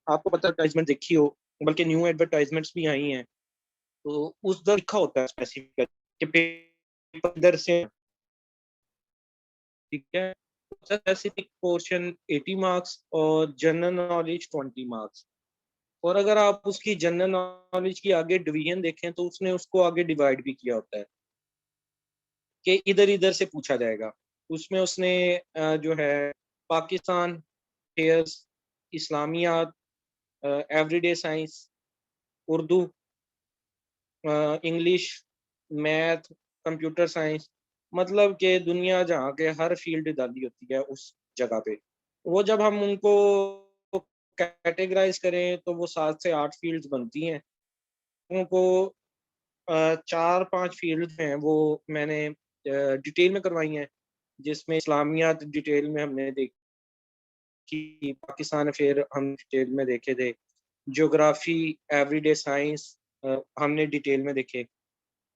आपको पता एडवर्टाइजमेंट देखी हो, बल्कि न्यू एडवर्टाइजमेंट्स भी आई हैं, तो उस दर लिखा होता है स्पेसिफिक कि पेपर इधर से, ठीक है। स्पेसिफिक पोर्शन 80 मार्क्स और जनरल नॉलेज 20 मार्क्स। और अगर आप उसकी जनरल नॉलेज की आगे डिवीजन देखें तो उसने उसको आगे डिवाइड भी किया होता है कि इधर इधर से पूछा जाएगा। उसमें उसने जो है Pakistan affairs, Islamiat, everyday science, Urdu, English, math, computer science, मतलब कि दुनिया जहाँ के हर फील्ड डाली होती है उस जगह पे। वो जब हम उनको कैटेगराइज करें तो वो 7 से 8 फील्ड्स बनती हैं। उनको 4-5 फील्ड हैं वो मैंने डिटेल में करवाई हैं, जिसमें इस्लामियात डिटेल में हमने देखी, पाकिस्तान अफेयर हम डिटेल में देखे थे, ज्योग्राफी, एवरीडे साइंस हमने डिटेल में देखे।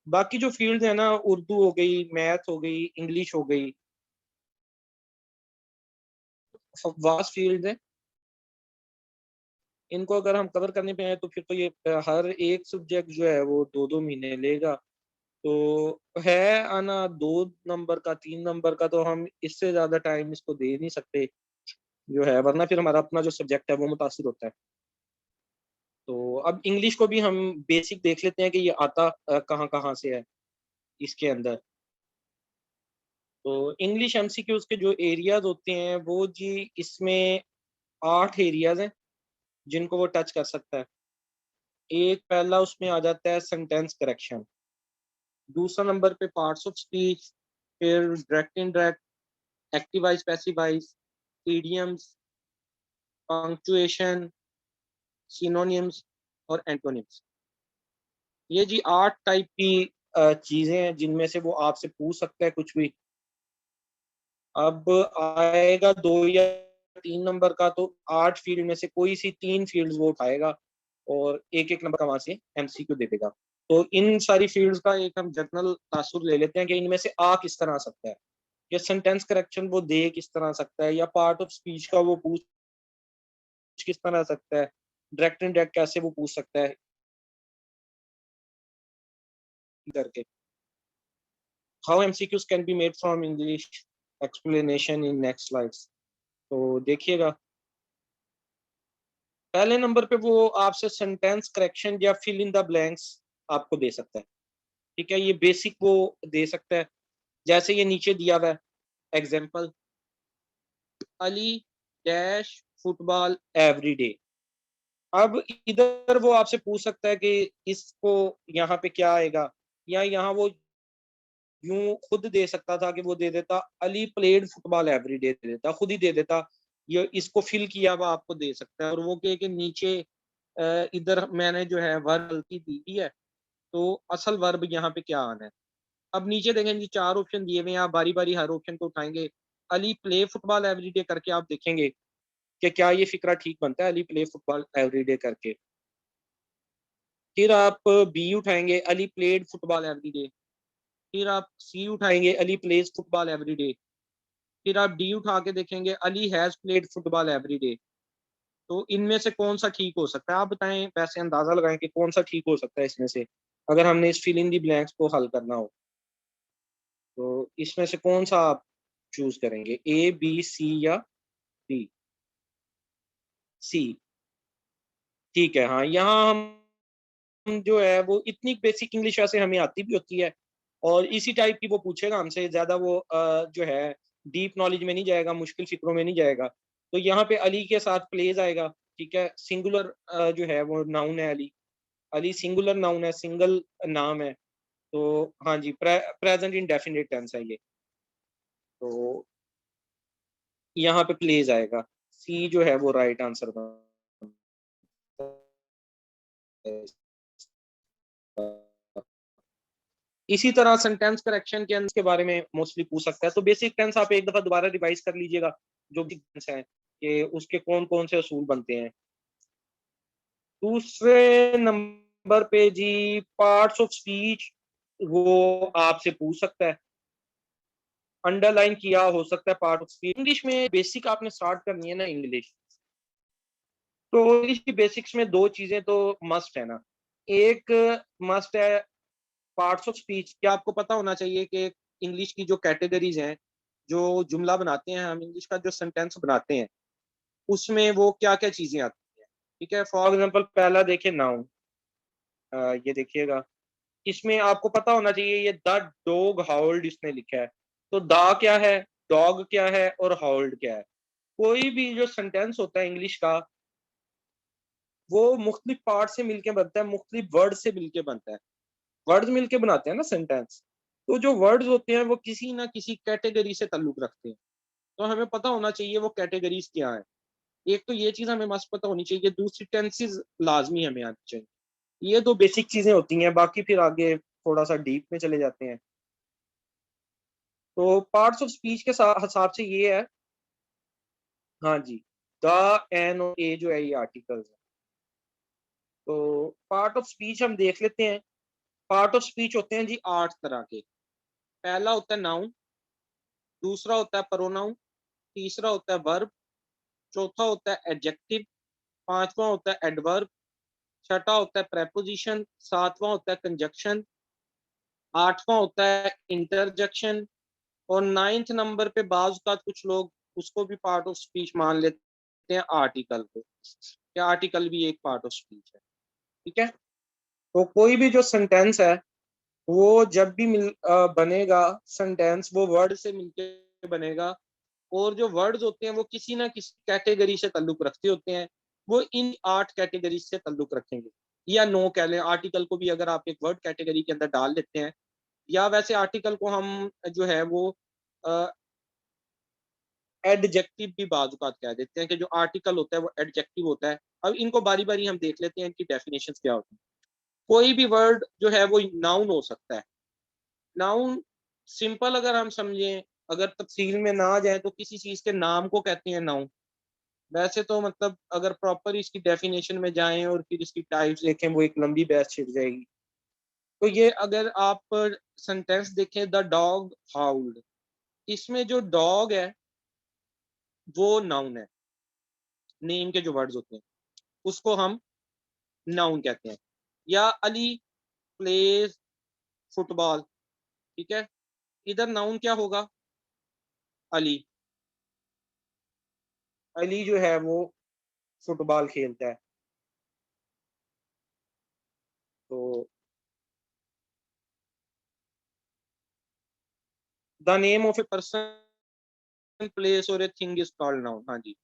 बाकी जो फील्ड है ना, उर्दू हो गई, मैथ हो गई, इंग्लिश हो गई, वास्ट फील्ड है। इनको अगर हम कवर करने पे आए तो फिर तो ये हर एक सब्जेक्ट जो है वो 2-2 महीने लेगा। तो है आना 2 नंबर का, 3 नंबर का, तो हम इससे ज्यादा टाइम इसको दे नहीं सकते जो है, वरना फिर हमारा अपना जो सब्जेक्ट है वो मुतासिर होता है। तो अब इंग्लिश को भी हम बेसिक देख लेते हैं कि ये आता कहाँ कहाँ से है इसके अंदर। तो इंग्लिश एमसीक्यूज के जो एरियाज होते हैं वो जी, इसमें 8 एरियाज हैं जिनको वो टच कर सकता है। एक पहला उसमें आ जाता है सेंटेंस करेक्शन, दूसरा नंबर पे पार्ट्स ऑफ स्पीच, फिर direct indirect, active voice, passive voice, idioms, punctuation, synonyms और एंटोनिम्स। ये जी 8 टाइप की चीजें हैं जिनमें से वो आपसे पूछ सकता है कुछ भी। अब आएगा 2 या 3 नंबर का, तो 8 फील्ड में से कोई सी 3 फील्ड वो उठाएगा और एक एक नंबर का वहां से एमसीक्यू दे देगा। तो इन सारी फील्ड्स का एक हम जनरल तासुर ले लेते हैं कि इनमें से आ किस तरह आ सकता है, या सेंटेंस करेक्शन वो दे किस तरह आ सकता है, या पार्ट ऑफ स्पीच का वो पूछ किस तरह आ सकता है, डायरेक्ट इनडायरेक्ट कैसे वो पूछ सकता है करके। How MCQs can be made from English, explanation in next slides. तो देखिएगा, पहले नंबर पे वो आपसे सेंटेंस करेक्शन या फिल इन द ब्लैंक्स आपको दे सकता है। ठीक है, ये बेसिक वो दे सकता है। जैसे ये नीचे दिया हुआ है example, Ali dash football everyday. अब इधर वो आपसे पूछ सकता है कि इसको यहाँ पे क्या आएगा, या यहाँ वो यूं खुद दे सकता था कि वो दे देता अली प्लेड फुटबॉल एवरीडे, दे देता, खुद ही दे देता। ये इसको फिल किया हुआ आपको दे सकता है, और वो कहे कि नीचे इधर मैंने जो है वर्ब की दी है, तो असल वर्ब यहाँ पे क्या आना है। अब नीचे देखेंगे 4 ऑप्शन दिए हुए हैं, आप बारी बारी हर ऑप्शन को उठाएंगे। अली प्ले फुटबॉल एवरीडे करके आप देखेंगे कि क्या ये फिक्रा ठीक बनता है, अली प्ले फुटबॉल एवरीडे करके। फिर आप बी उठाएंगे, अली प्लेड फुटबॉल एवरीडे। फिर आप सी उठाएंगे, अली प्लेज फुटबॉल एवरीडे। फिर आप डी उठा के देखेंगे, Ali has played football everyday. तो इनमें से कौन सा ठीक हो सकता है, आप बताएं, वैसे अंदाजा लगाएं कि कौन सा ठीक हो सकता है इसमें से, अगर हमने इस फिल इन दी ब्लैंक्स को हल करना हो। तो इसमें से कौन सा आप चूज करेंगे, ए बी सी या डी? सी। ठीक है, हाँ, यहाँ हम जो है वो इतनी बेसिक इंग्लिश वैसे हमें आती भी होती है, और इसी टाइप की वो पूछेगा हमसे, ज्यादा वो जो है डीप नॉलेज में नहीं जाएगा, मुश्किल फिक्रों में नहीं जाएगा। तो यहाँ पे अली के साथ प्लेज आएगा, ठीक है, सिंगुलर जो है वो नाउन है अली। अली सिंगुलर नाउन है, सिंगल नाम है। तो हाँ जी, प्रेजेंट इंडेफिनिट टेंस है ये। तो यहाँ पे प्लेज आएगा, सी जो है वो राइट आंसर बनता है। इसी तरह सेंटेंस करेक्शन के अंदर के बारे में मोस्टली पूछ सकता है। तो बेसिक टेंस आप एक दफा दोबारा रिवाइज कर लीजिएगा, जो भी टेंस है कि उसके कौन कौन से असूल बनते हैं। दूसरे नंबर पे जी पार्ट्स ऑफ स्पीच, वो आपसे पूछ सकता है, अंडरलाइन किया हो सकता है पार्ट ऑफ स्पीच। इंग्लिश में बेसिक आपने स्टार्ट करनी है ना इंग्लिश, तो इंग्लिश की बेसिक्स में दो चीजें तो मस्ट है ना। एक मस्ट है पार्ट्स ऑफ स्पीच। क्या आपको पता होना चाहिए कि इंग्लिश की जो कैटेगरीज हैं, जो जुमला बनाते हैं हम, इंग्लिश का जो सेंटेंस बनाते हैं, उसमें वो क्या क्या चीजें आती हैं। ठीक है, फॉर एग्जाम्पल पहला देखिए नाउन। ये देखिएगा, इसमें आपको पता होना चाहिए ये द डॉग हाउल्ड इसने लिखा है। तो द क्या है, डॉग क्या है और हाउल्ड क्या है। कोई भी जो सेंटेंस होता है इंग्लिश का, वो मुख्तलिफ पार्ट से मिलके बनता है, मुख्तलिफ वर्ड से मिलके बनता है। वर्ड्स मिलके बनाते हैं ना सेंटेंस। तो जो वर्ड्स होते हैं वो किसी ना किसी कैटेगरी से ताल्लुक रखते हैं। तो हमें पता होना चाहिए वो कैटेगरीज क्या है। एक तो ये चीज हमें मस्त पता होनी चाहिए, दूसरी टेंसेस लाजमी हमें आनी चाहिए। ये दो बेसिक चीजें होती हैं, बाकी फिर आगे थोड़ा सा डीप में चले जाते हैं। तो पार्ट्स ऑफ स्पीच के हिसाब से ये है। हाँ जी, द, एन और ए जो है ये आर्टिकल्स है। तो पार्ट ऑफ स्पीच हम देख लेते हैं। पार्ट ऑफ स्पीच होते हैं जी 8 तरह के। पहला होता है नाउन, दूसरा होता है प्रोनाउन, तीसरा होता है वर्ब, चौथा होता है एडजेक्टिव, पांचवा होता है एडवर्ब, छठा होता है प्रेपोजिशन, सातवां होता है कंजक्शन, आठवां होता है इंटरजेक्शन, और नाइन्थ नंबर पे बाज का कुछ लोग उसको भी पार्ट ऑफ स्पीच मान लेते हैं, आर्टिकल को। क्या आर्टिकल भी एक पार्ट ऑफ स्पीच है। ठीक है। तो कोई भी जो सेंटेंस है वो जब भी बनेगा सेंटेंस, वो वर्ड से मिलके बनेगा। और जो वर्ड्स होते हैं वो किसी ना किसी कैटेगरी से ताल्लुक रखते होते हैं। वो इन 8 कैटेगरी से ताल्लुक रखेंगे, या 9 कह लें। आर्टिकल को भी अगर आप एक वर्ड कैटेगरी के अंदर डाल देते हैं, या वैसे आर्टिकल को हम जो है वो एडजेक्टिव भी बाजुकात कह देते हैं, कि जो आर्टिकल होता है वो एडजेक्टिव होता है। अब इनको बारी बारी हम देख लेते हैं, इनकी डेफिनेशन क्या होती है। कोई भी वर्ड जो है वो नाउन हो सकता है। नाउन सिंपल अगर हम समझें, अगर तफसील में ना जाए, तो किसी चीज के नाम को कहते हैं नाउन। वैसे तो मतलब अगर प्रॉपर इसकी डेफिनेशन में जाएं और फिर इसकी टाइप्स देखें, वो एक लंबी बहस छिड़ जाएगी। तो ये अगर आप सेंटेंस देखें, द डॉग हाउल्ड, इसमें जो डॉग है वो नाउन है। नेम के जो वर्ड्स होते हैं उसको हम नाउन कहते हैं। या अली प्लेज फुटबॉल। ठीक है, इधर नाउन क्या होगा, अली। अली जो है वो फुटबॉल खेलता है। तो the name of a person, place और a thing is called noun. हाँ जी।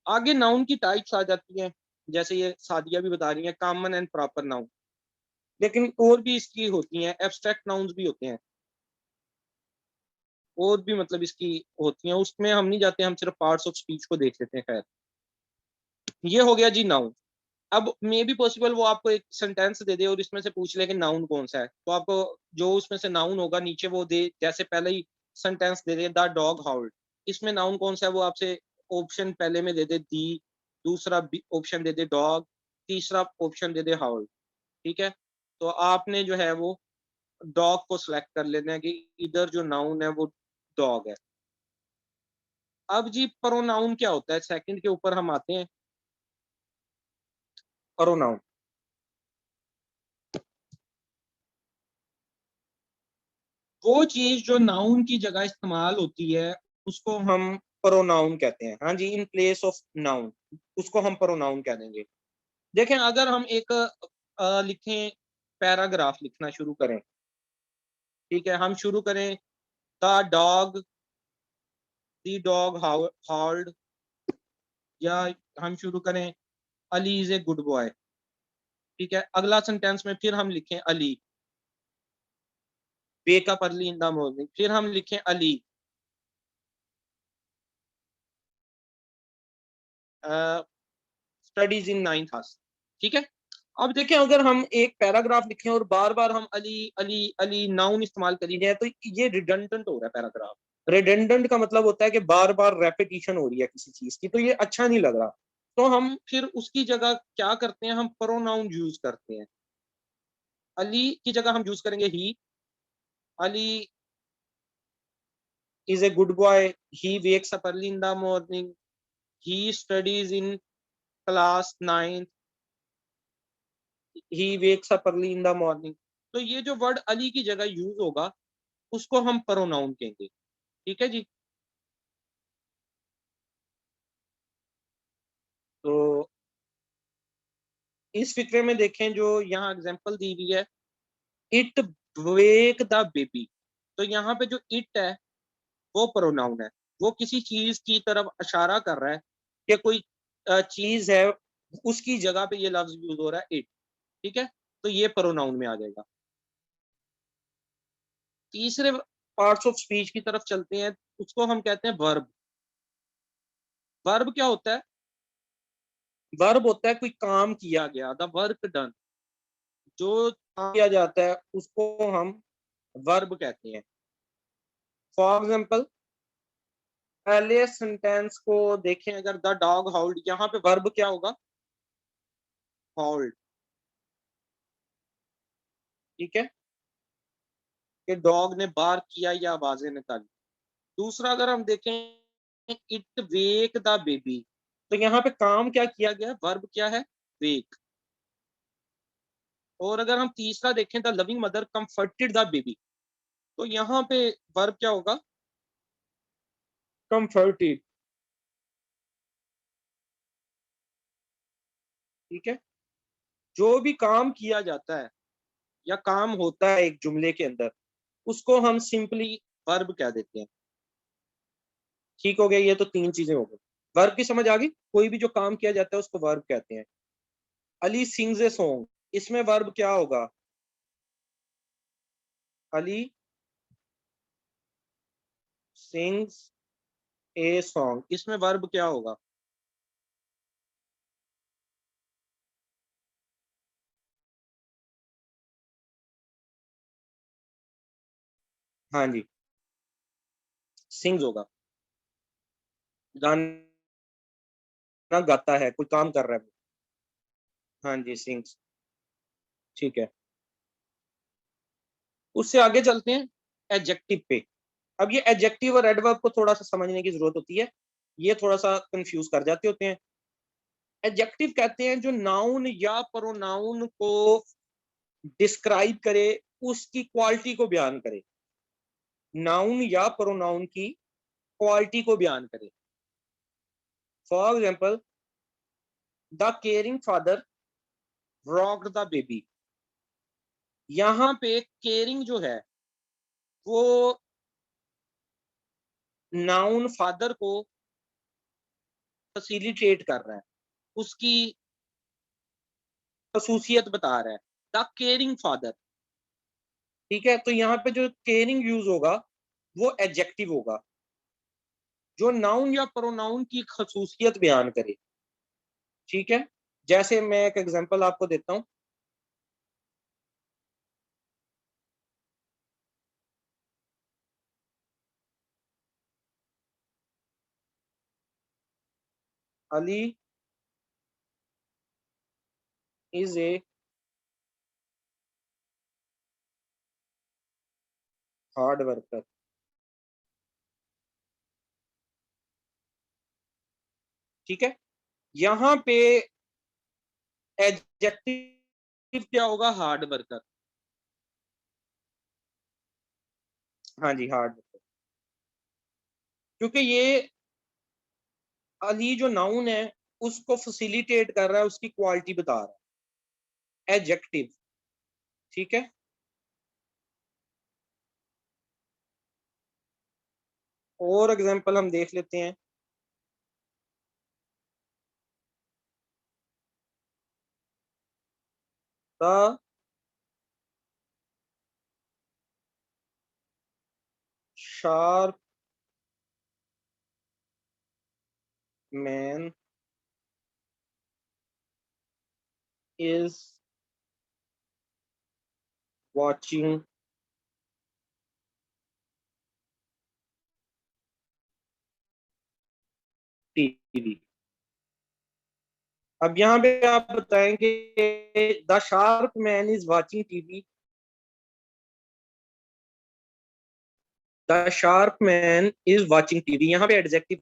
आगे नाउन की टाइप्स आ जाती हैं, जैसे ये सादिया भी बता रही है, कॉमन एंड प्रॉपर नाउन। लेकिन और भी इसकी होती हैं, एब्स्ट्रैक्ट नाउन्स भी होते हैं। और भी मतलब इसकी होती हैं, उसमें हम नहीं जाते, हम सिर्फ पार्ट्स ऑफ स्पीच को देख लेते हैं। खैर, ये हो गया जी नाउन। अब मे बी पॉसिबल वो आपको एक सेंटेंस दे दे और इसमें से पूछ ले कि नाउन कौन सा है, तो आपको जो उसमें से नाउन होगा नीचे वो दे। जैसे पहले ही सेंटेंस दे दे द डॉग हाउल्ड, इसमें नाउन कौन सा है वो आपसे ऑप्शन पहले में दे दे दी, दूसरा ऑप्शन दे दे डॉग, तीसरा ऑप्शन दे दे हाउल्ड। ठीक है। तो आपने जो है वो डॉग को सिलेक्ट कर लेना है कि इधर जो नाउन है वो डॉग है। अब जी प्रोनाउन क्या होता है, सेकंड के ऊपर हम आते हैं। प्रोनाउन, वो चीज जो नाउन की जगह इस्तेमाल होती है उसको हम प्रोनाउन कहते हैं। हाँ जी, इन प्लेस ऑफ नाउन, उसको हम प्रोनाउन कह देंगे। देखें, अगर हम एक लिखें, पैराग्राफ लिखना शुरू करें। ठीक है, हम शुरू करें, द डॉग, द डॉग हाउल्ड, या हम शुरू करें, Ali is a good boy. ठीक है, अगला सेंटेंस में फिर हम लिखें Ali, wake up early in the morning. फिर हम लिखें Ali studies in 9th class. ठीक है। अब देखें, अगर हम एक पैराग्राफ लिखें और बार बार हम अली अली अली नाउन इस्तेमाल करी जाए, तो ये रिडंडेंट हो रहा है पैराग्राफ। रिडंडेंट का मतलब होता है कि बार बार रेपिटेशन हो रही है किसी चीज की, तो ये अच्छा नहीं लग रहा। तो हम फिर उसकी जगह क्या करते हैं, हम प्रोनाउन यूज करते हैं। अली की जगह हम यूज करेंगे he. Ali is a good boy, he wakes up early in the morning, he studies in class 9th, he wakes up early in the morning. तो ये जो वर्ड अली की जगह यूज होगा उसको हम प्रोनाउन कहेंगे। ठीक है जी। तो इस फिक्रे में देखें जो यहाँ एग्जांपल दी हुई है, इट वेक द बेबी। तो यहाँ पे जो इट है वो प्रोनाउन है, वो किसी चीज की तरफ इशारा कर रहा है कि कोई चीज है, उसकी जगह पे ये लफ्ज यूज हो रहा है इट। ठीक है, तो ये प्रोनाउन में आ जाएगा। तीसरे पार्ट्स ऑफ स्पीच की तरफ चलते हैं, उसको हम कहते हैं वर्ब। वर्ब क्या होता है? वर्ब होता है कोई काम किया गया, द वर्क डन। जो काम किया जाता है उसको हम वर्ब कहते हैं। फॉर एग्जाम्पल पहले सेंटेंस को देखें, अगर द डॉग हाउल्ड, यहाँ पे वर्ब क्या होगा? हाउल्ड। ठीक है, कि डॉग ने बार किया या आवाजें निकाली। दूसरा अगर हम देखें, इट वेक द बेबी, तो यहाँ पे काम क्या किया गया है? वर्ब क्या है? वेक। और अगर हम तीसरा देखें, the loving mother comforted the baby, तो यहाँ पे वर्ब क्या होगा? कंफर्टेड। ठीक है, जो भी काम किया जाता है या काम होता है एक जुमले के अंदर, उसको हम सिंपली वर्ब कह देते हैं। ठीक हो गया, ये तो तीन चीजें हो गई। वर्ब की समझ आ गई? कोई भी जो काम किया जाता है उसको वर्ब कहते हैं। अली सिंग्स ए सॉन्ग, इसमें वर्ब क्या होगा? अली सिंग्स ए सॉन्ग, इसमें वर्ब क्या होगा? हाँ जी, सिंग्स होगा। गाना गाता है, कोई काम कर रहा है। हाँ जी, सिंग्स। ठीक है, उससे आगे चलते हैं एडजेक्टिव पे। अब ये एडजेक्टिव और एडवर्ब को थोड़ा सा समझने की जरूरत होती है, ये थोड़ा सा कंफ्यूज कर जाते होते हैं। एडजेक्टिव कहते हैं जो नाउन या प्रोनाउन को डिस्क्राइब करे, उसकी क्वालिटी को बयान करे। नाउन या प्रोनाउन की क्वालिटी को बयान करे। For example, the caring father rocked the baby. यहाँ पे केयरिंग जो है वो नाउन फादर को फैसिलिटेट कर रहा है, उसकी खसूसियत बता रहा है, द केयरिंग फादर। ठीक है, तो यहाँ पे जो केयरिंग यूज होगा वो एडजेक्टिव होगा, जो नाउन या प्रोनाउन की खसूसियत बयान करे। ठीक है, जैसे मैं एक एग्जांपल आपको देता हूँ। Ali is a hard worker. ठीक है, यहाँ पे एडजेक्टिव क्या होगा? Hard worker. हाँ जी, हार्ड वर्कर, क्योंकि ये अली जो नाउन है उसको फैसिलिटेट कर रहा है, उसकी क्वालिटी बता रहा है, एडजेक्टिव। ठीक है, और एग्जांपल हम देख लेते हैं। The sharp man is watching TV. अब यहाँ पे आप बताएंगे the sharp man is watching TV, the sharp man is watching TV, यहाँ पे एडजेक्टिव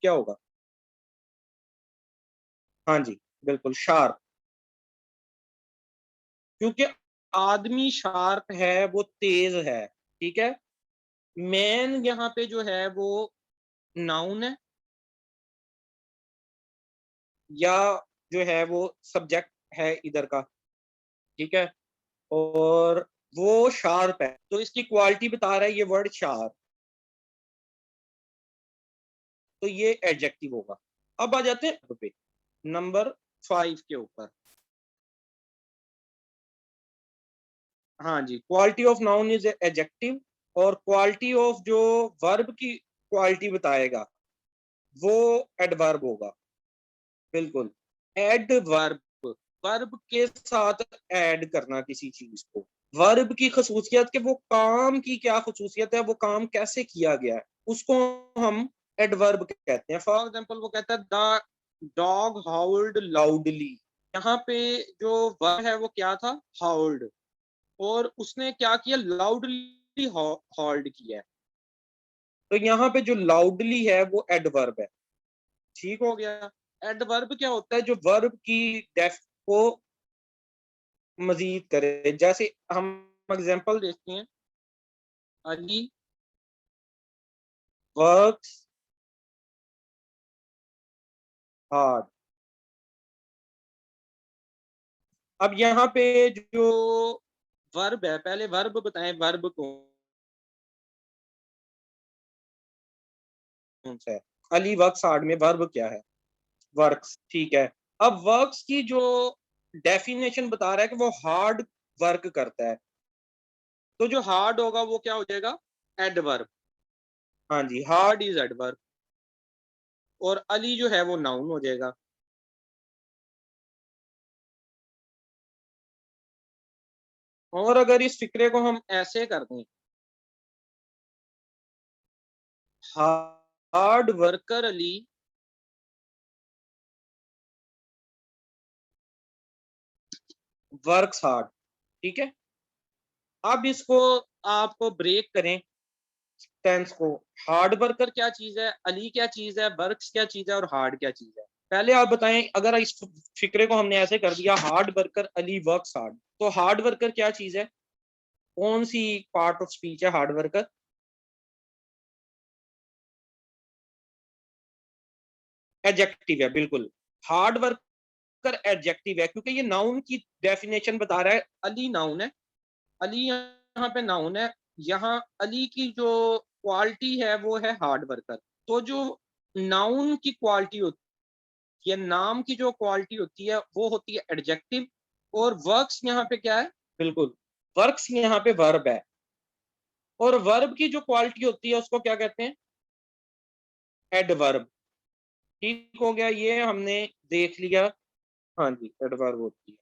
क्या होगा? हाँ जी, बिल्कुल शार्प, क्योंकि आदमी शार्प है, वो तेज है, ठीक है। मैन यहाँ पे जो है वो नाउन है, या जो है वो सब्जेक्ट है इधर का, ठीक है। और वो शार्प है, तो इसकी क्वालिटी बता रहा है ये वर्ड शार्प, तो ये एडजेक्टिव होगा। अब आ जाते हैं पे नंबर 5 के ऊपर। हाँ जी, quality of noun is adjective, और क्वालिटी ऑफ जो वर्ब की क्वालिटी बताएगा वो एडवर्ब होगा। बिल्कुल, एडवर्ब, वर्ब के साथ ऐड करना किसी चीज को। वर्ब की खसूसियत के वो काम की क्या खसूसियत है, वो काम कैसे किया गया है, उसको हम एडवर्ब कहते हैं। फॉर एग्जाम्पल वो कहता है द डॉग हाउल्ड लाउडली। यहाँ पे जो वर्ब है वो क्या था, हाउल्ड, और उसने क्या किया, लाउडली हॉल्ड किया है। तो यहाँ पे जो लाउडली है वो एडवर्ब है, ठीक हो गया। एडवर्ब क्या होता है, जो वर्ब की डेफ को मजीद करे। जैसे हम एग्जांपल देखते हैं, अली वर्क्स हार्ड। अब यहाँ पे जो वर्ब है, पहले वर्ब बताएं, वर्ब कौन सा है। अली वर्क्स हार्ड में वर्ब क्या है, वर्क्स, ठीक है। अब वर्क्स की जो डेफिनेशन बता रहा है कि वो हार्ड वर्क करता है, तो जो हार्ड होगा वो क्या हो जाएगा, एडवर्ब। हाँ जी, हार्ड इज एडवर्ब, और अली जो है वो नाउन हो जाएगा। और अगर इस फिक्रे को हम ऐसे कर दें, hard worker Ali works hard, ठीक है। अब इसको आपको ब्रेक करें टेंस को। हार्ड वर्कर क्या चीज है, अली क्या चीज है, वर्क्स क्या चीज है, और हार्ड क्या चीज है। पहले आप बताएं, अगर इस फिक्रे को हमने ऐसे कर दिया, hard worker Ali works hard, तो हार्ड वर्कर क्या चीज है, कौन सी पार्ट ऑफ स्पीच है हार्ड वर्कर। एडजेक्टिव है, बिल्कुल। हार्ड वर्कर एडजेक्टिव है, क्योंकि ये नाउन की डेफिनेशन बता रहा है। अली नाउन है, अली यहाँ पे नाउन है। यहाँ अली की जो क्वालिटी है वो है हार्ड वर्कर। तो जो नाउन की क्वालिटी होती है, नाम की जो क्वालिटी होती है वो होती है एडजेक्टिव। और वर्क्स यहाँ पे क्या है, बिल्कुल, वर्क्स यहाँ पे वर्ब है। और वर्ब की जो क्वालिटी होती है उसको क्या कहते हैं, एडवर्ब। ठीक हो गया, ये हमने देख लिया। हाँ जी, एडवर्ब होती है,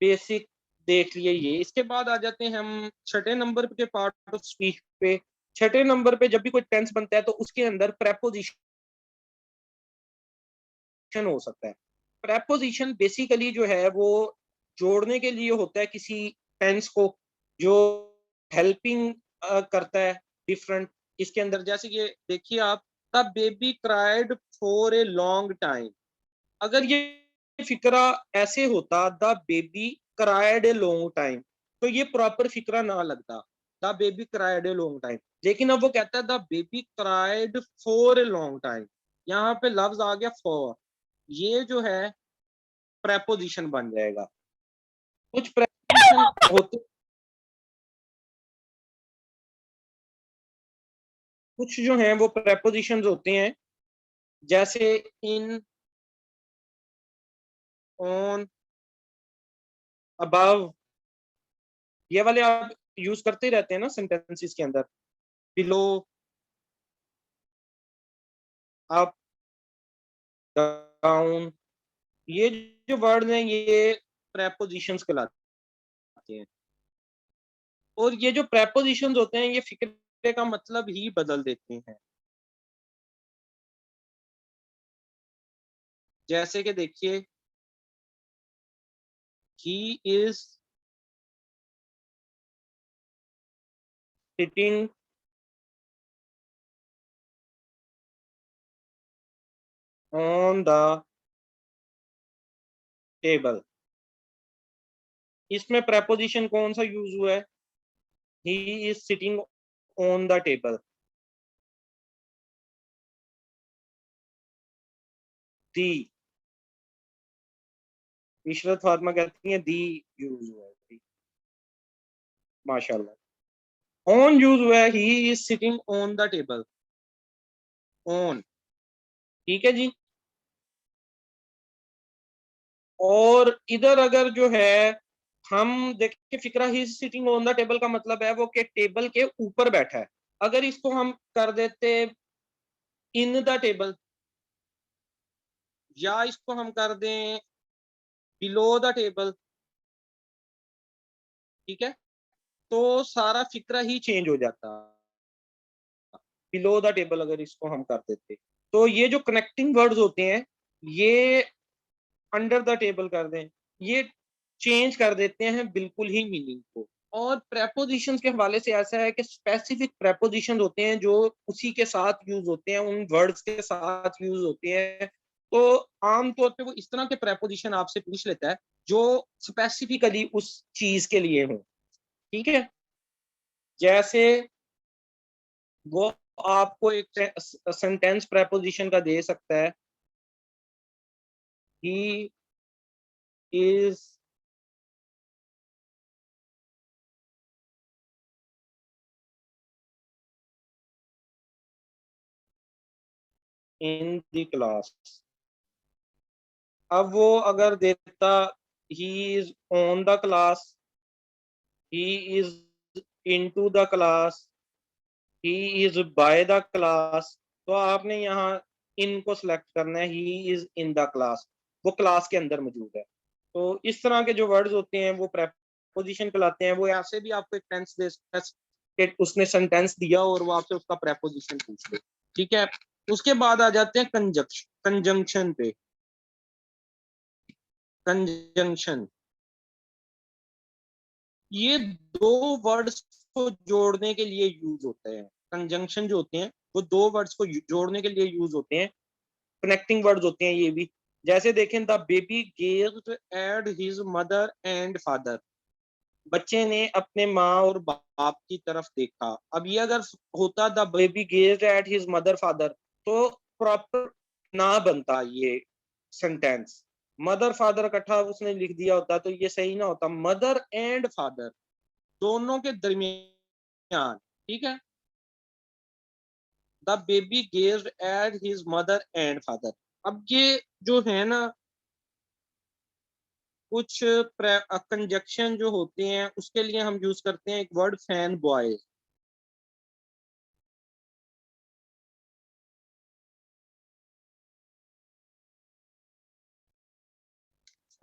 बेसिक देख लिए ये। इसके बाद आ जाते हैं हम छठे नंबर के पार्ट ऑफ स्पीच पे। छठे नंबर पे जब भी कोई टेंस बनता है तो उसके अंदर प्रेपोजिशन हो सकता है। प्रेपोजिशन बेसिकली जो है वो जोड़ने के लिए होता है किसी टेंस को, जो हेल्पिंग करता है डिफरेंट। इसके अंदर जैसे कि देखिए आप, the baby cried for a long time. अगर ये फिक्रा ऐसे होता, the baby cried a long time, तो ये प्रॉपर फिक्रा ना लगता, the baby cried a long time. लेकिन अब वो कहता है the baby cried for a long time, यहाँ पे लफ्ज आ गया फॉर, ये जो है प्रेपोजिशन बन जाएगा। कुछ प्रेपोजिशन होते, कुछ जो हैं वो प्रेपोजिशन होते हैं, जैसे इन, ऑन, अबव, ये वाले आप यूज करते ही रहते हैं ना सेंटेंसेस के अंदर। बिलो, अप, डाउन, ये जो वर्ड हैं ये प्रेपोजिशंस कहलाते हैं। और ये जो प्रेपोजिशंस होते हैं ये फिक्रे का मतलब ही बदल देते हैं। जैसे कि देखिए, he is sitting on the table, इसमें प्रेपोजिशन कौन सा यूज हुआ है? He is sitting on the table. दी, इशरत फातिमा कहती है दी यूज हुआ है। माशाल्लाह। ऑन यूज हुआ है, he is sitting on the table. On, ठीक है जी। और इधर अगर जो है हम देखें, फिक्रा ही सिटिंग ऑन द टेबल का मतलब है वो कि टेबल के ऊपर बैठा है। अगर इसको हम कर देते इन द टेबल, या इसको हम कर दें बिलो द टेबल, ठीक है, तो सारा फिक्रा ही चेंज हो जाता। बिलो द टेबल अगर इसको हम कर देते, तो ये जो कनेक्टिंग वर्ड्स होते हैं, ये अंडर द टेबल कर दें, ये चेंज कर देते हैं बिल्कुल ही मीनिंग को। और प्रेपोजिशंस के हवाले से ऐसा है कि स्पेसिफिक प्रेपोजिशन होते हैं जो उसी के साथ यूज होते हैं, उन वर्ड्स के साथ यूज होते हैं। तो आमतौर पे वो इस तरह के प्रेपोजिशन आपसे पूछ लेता है जो स्पेसिफिकली उस चीज के लिए हो, ठीक है। जैसे वो आपको एक सेंटेंस प्रेपोजिशन का दे सकता है, he is in the class. अब वो अगर देता he is on the class, he is into the class, he is by the class, तो आपने यहाँ इन को सिलेक्ट करना है। He is in the class, वो क्लास के अंदर मौजूद है। तो इस तरह के जो वर्ड्स होते हैं वो प्रेपोजिशन कहलाते हैं। वो ऐसे भी आपको एक टेंस दे सकता है कि उसने सेंटेंस दिया और वो आपसे उसका प्रेपोजिशन पूछ ले, ठीक है। उसके बाद आ जाते हैं कंजंक्शन पे। कंजंक्शन, ये दो वर्ड्स को जोड़ने के लिए यूज होते हैं। कंजंक्शन जो होते हैं वो दो वर्ड्स को जोड़ने के लिए यूज होते हैं। कनेक्टिंग वर्ड्स होते हैं ये भी। जैसे देखें, the baby gazed at his mother and father, बच्चे ने अपने माँ और बाप की तरफ देखा। अब ये अगर होता the baby gazed at his mother father, तो प्रॉपर ना बनता ये सेंटेंस। मदर फादर इकट्ठा उसने लिख दिया होता तो ये सही ना होता। मदर एंड फादर, दोनों के दरमियान, ठीक है। The baby gazed at his mother and father. अब ये जो है ना, कुछ कंजक्शन जो होते हैं उसके लिए हम यूज करते हैं एक word, fan boy.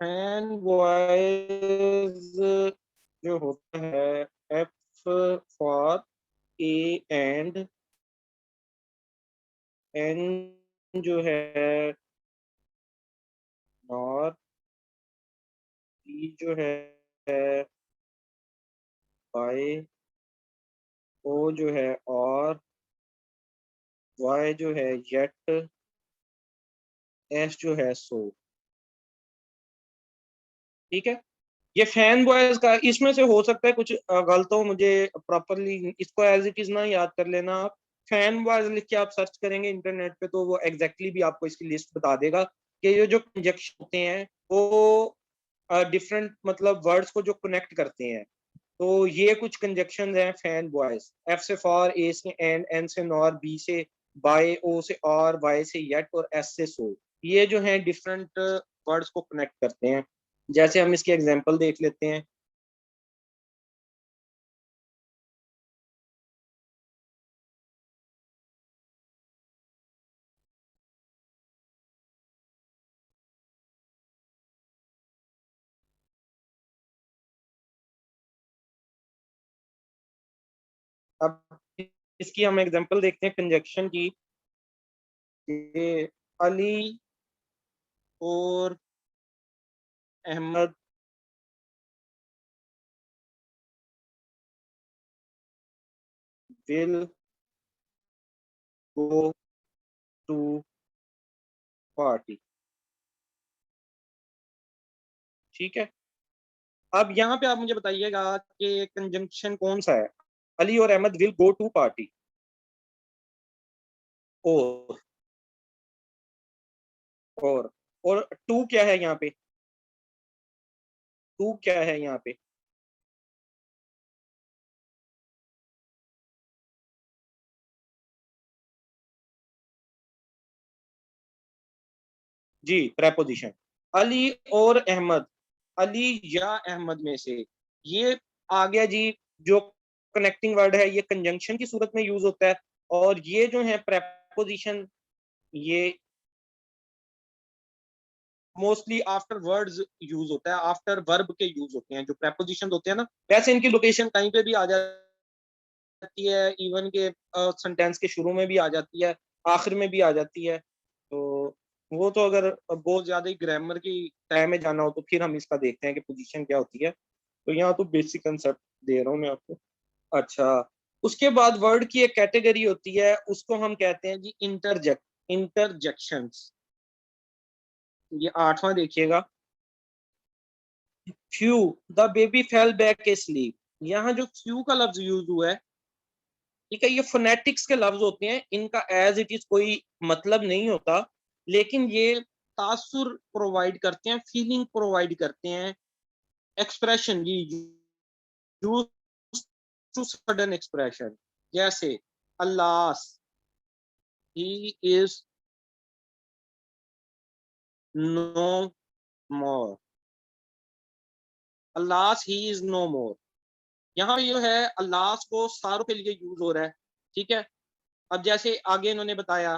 Fan boys जो होता है, F for A and, N जो है नॉर, ई जो है बाय, ओ जो है और, वाई जो है येट, एस जो है सो, ठीक है। ये फैन बॉयज का, इसमें से हो सकता है कुछ गलत हो, मुझे प्रॉपरली इसको एज इट इज ना याद कर लेना आप। फैन बॉयज लिख के आप सर्च करेंगे इंटरनेट पे तो वो एग्जैक्टली exactly भी आपको इसकी लिस्ट बता देगा कि ये जो कंजक्शन होते हैं वो डिफरेंट मतलब वर्ड्स को जो कनेक्ट करते हैं। तो ये कुछ कंजक्शन हैं फैन बॉयज, एफ से फॉर, ए से एंड, एन से नॉर, बी से बाय, ओ से और, वाई से येट और एस से सो। ये जो है डिफरेंट वर्ड्स को कनेक्ट करते हैं। जैसे हम इसकी एग्जांपल देख लेते हैं। अब इसकी हम एग्जांपल देखते हैं कंजक्शन की। ये अली और Ahmad will go to party. ठीक है, अब यहाँ पे आप मुझे बताइएगा कि कंजंक्शन कौन सा है। अली और Ahmad will go to party. और और और टू क्या है यहाँ पे? टू क्या है यहाँ पे? जी, प्रेपोजिशन। अली और अहमद, अली या अहमद में से, ये आ गया जी। जो कनेक्टिंग वर्ड है ये कंजंक्शन की सूरत में यूज होता है, और ये जो है प्रेपोजिशन, ये मोस्टली आफ्टर वर्ड्स यूज होता है, आफ्टर वर्ब के यूज होते हैं जो प्रेपोजिशन होते हैं ना। वैसे इनकी लोकेशन कहीं पे भी आ जाती है, इवन के सेंटेंस के शुरू में भी आ जाती है, आखिर में भी आ जाती है। तो वो तो अगर बहुत ज्यादा ही ग्रामर की तय में जाना हो तो फिर हम इसका देखते हैं कि पोजीशन क्या होती है। तो यहाँ तो बेसिक कंसेप्ट दे रहा हूँ मैं आपको। अच्छा, उसके बाद वर्ड की एक कैटेगरी होती है, उसको हम कहते हैं जी इंटरजेक्शंस। ये आठवां देखिएगा। Few, the baby fell back sleep. यहाँ जो फ्यू का लफ्ज यूज हुआ है, ठीक है, ये फोनेटिक्स के लफ्ज होते हैं, इनका एज इट इज कोई मतलब नहीं होता, लेकिन ये तासुर प्रोवाइड करते हैं, फीलिंग प्रोवाइड करते हैं, एक्सप्रेशन, ये यूज टू सडन एक्सप्रेशन। जैसे Allah, he is no more, Allah he is no more. यहाँ पे जो है अल्लाह को सारों के लिए यूज हो रहा है। ठीक है, अब जैसे आगे इन्होंने बताया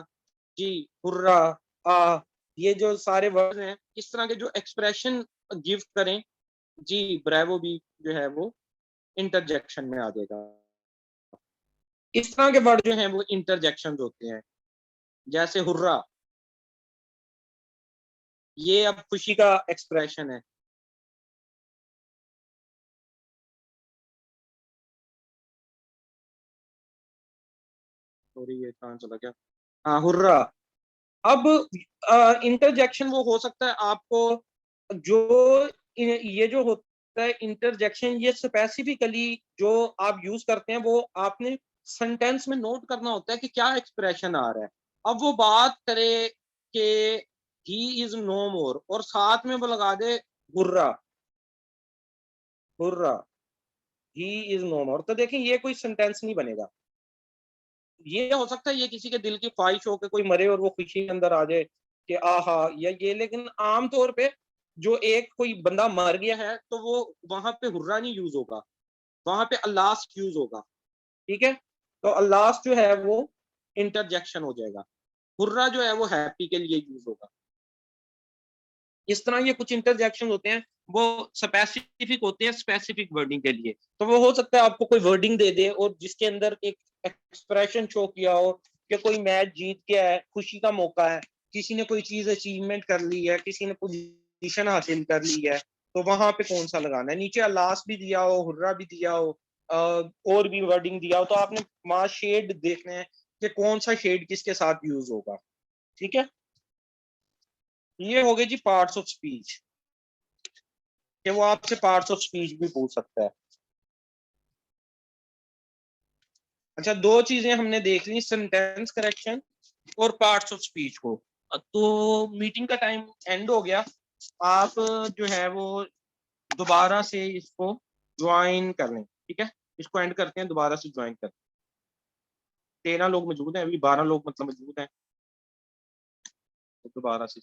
जी, हुर्रा, आ, ये जो सारे वर्ड हैं, इस तरह के जो एक्सप्रेशन गिफ्ट करें, जी ब्रेवो भी जो है वो इंटरजेक्शन में आ जाएगा। इस तरह के वर्ड जो हैं वो इंटरजेक्शन होते हैं। जैसे हुर्रा, ये अब खुशी का एक्सप्रेशन है। सॉरी, ये कहाँ चला गया? हाँ, हुर्रा। अब इंटरजेक्शन वो हो सकता है आपको, जो ये जो होता है इंटरजेक्शन, ये स्पेसिफिकली जो आप यूज करते हैं वो आपने सेंटेंस में नोट करना होता है कि क्या एक्सप्रेशन आ रहा है। अब वो बात करे कि ही इज नो मोर और साथ में वो लगा दे hurrah, hurrah, he is no more, तो देखें ये कोई सेंटेंस नहीं बनेगा। ये हो सकता है ये किसी के दिल की ख्वाहिश हो कि कोई मरे और वो खुशी के अंदर आ जाए कि आहा या ये, लेकिन आम तौर पे जो एक कोई बंदा मर गया है तो वो वहां पे हुर्रा नहीं यूज होगा, वहां पे अल्लाह यूज होगा। ठीक है, तो अल्लाह जो है वो इंटरजेक्शन हो जाएगा, हुर्रा जो है वो हैप्पी के लिए यूज होगा। इस तरह ये कुछ इंटरजेक्शन होते हैं, वो स्पेसिफिक होते हैं स्पेसिफिक वर्डिंग के लिए। तो वो हो सकता है आपको कोई वर्डिंग दे दे और जिसके अंदर एक एक्सप्रेशन शो किया हो कि कोई मैच जीत गया है, खुशी का मौका है, किसी ने कोई चीज अचीवमेंट कर ली है, किसी ने पोजीशन हासिल कर ली है, तो वहां पे कौन सा लगाना है। नीचे अल्लाह भी दिया हो, हुर्रा भी दिया हो, और भी वर्डिंग दिया हो, तो आपने वहां शेड देखना है कि कौन सा शेड किसके साथ यूज होगा। ठीक है, ये हो गए जी पार्ट्स ऑफ स्पीच, कि वो आपसे पार्ट्स ऑफ स्पीच भी पूछ सकता है। अच्छा, दो चीजें हमने देख ली, सेंटेंस करेक्शन और पार्ट्स ऑफ स्पीच को। तो मीटिंग का टाइम एंड हो गया, आप जो है वो दोबारा से इसको ज्वाइन कर लें। ठीक है, इसको एंड करते हैं, दोबारा से ज्वाइन करते हैं। 13 लोग मौजूद हैं, अभी 12 लोग मतलब मौजूद हैं, तो दोबारा से